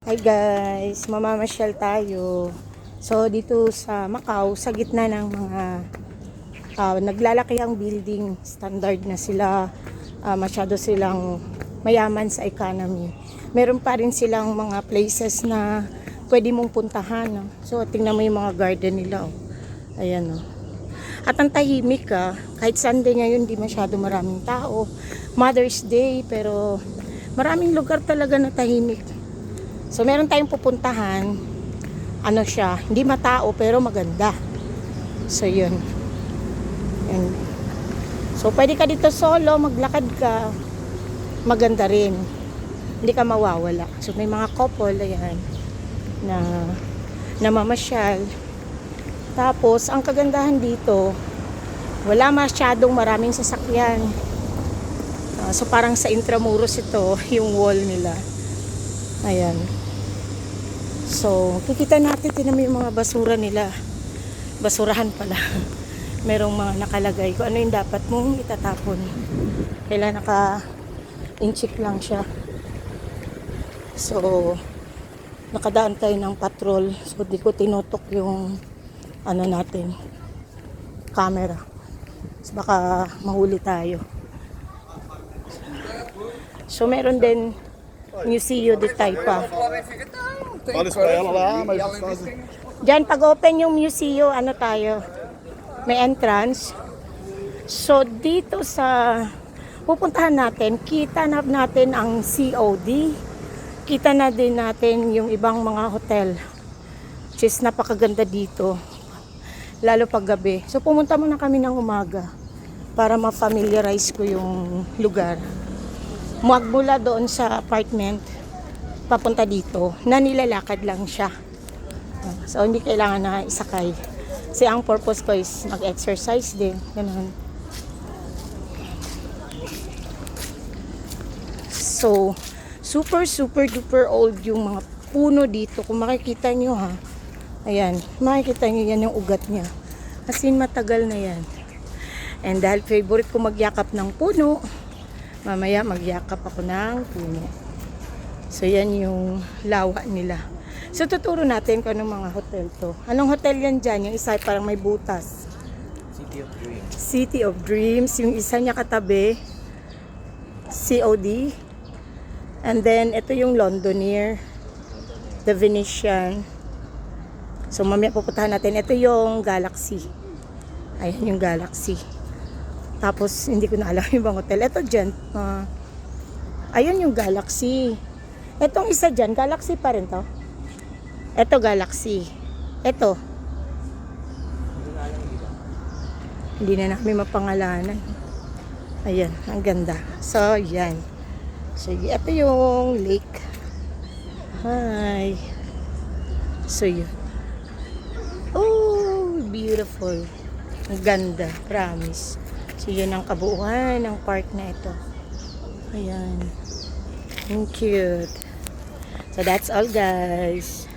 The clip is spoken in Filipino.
Hi guys, mamamasyal tayo. So dito sa Macau, sa gitna ng mga naglalaki ang building, standard na sila, masyado silang mayaman sa economy. Meron pa rin silang mga places na pwede mong puntahan. No? So tingnan mo yung mga garden nila. Oh. Ayan oh. At ang tahimik kahit Sunday ngayon di masyado maraming tao. Mother's Day pero maraming lugar talaga na tahimik. So meron tayong pupuntahan. Ano siya, hindi matao pero maganda. So yun. And, so pwede ka dito solo, maglakad ka. Maganda rin. Hindi ka mawawala. So may mga couple ayan na namamasyal. Tapos ang kagandahan dito, wala masyadong maraming sasakyan. So parang sa Intramuros ito, yung wall nila. Ayan. So, kikita natin, tinan mo yung mga basura nila. Basurahan pala. Merong mga nakalagay kung ano yung dapat mong itatapon. Kailan naka-inchik lang siya. So, nakadaan tayo ng patrol. So, di ko tinutok yung ano natin, camera. So, baka mahuli tayo. So, meron din Museo de Taipa. Diyan, pag open yung museo, ano tayo? May entrance. So, dito sa pupuntahan natin, kita na natin ang COD. Kita na din natin yung ibang mga hotel. Which is napakaganda dito. Lalo pag gabi. So, pumunta muna kami ng umaga para ma-familiarize ko yung lugar. Magmula doon sa apartment papunta dito na nilalakad lang siya. So hindi kailangan na isakay. Kasi ang purpose ko is mag-exercise din. Ganun. So super duper old yung mga puno dito. Kung makikita nyo ayan, makikita nyo yan yung ugat niya. As in matagal na yan. And dahil favorite ko magyakap ng puno, mamaya magyakap ako ng puno. So yan yung lawa nila. So tuturo natin kung anong mga hotel to. Anong hotel yan dyan? Yung isa parang may butas. City of Dreams. City of Dreams. Yung isa niya katabi, COD. And then ito yung Londonier, The Venetian. So mamaya pupuntahan natin. Ito yung Galaxy. Ayan yung Galaxy. Tapos, hindi ko na alam yung ibang hotel. Ito dyan. Ayun yung Galaxy. Etong isa dyan, Galaxy pa rin to. Ito Galaxy. Ito. Hindi na namin mapangalanan. Ayan, ang ganda. So, yan. Sige, ito yung lake. Hi. So, yun. Oh, beautiful. Ang ganda, promise. So, yun ang kabuuan ng park na ito. Ayan. Ang cute. So, that's all guys.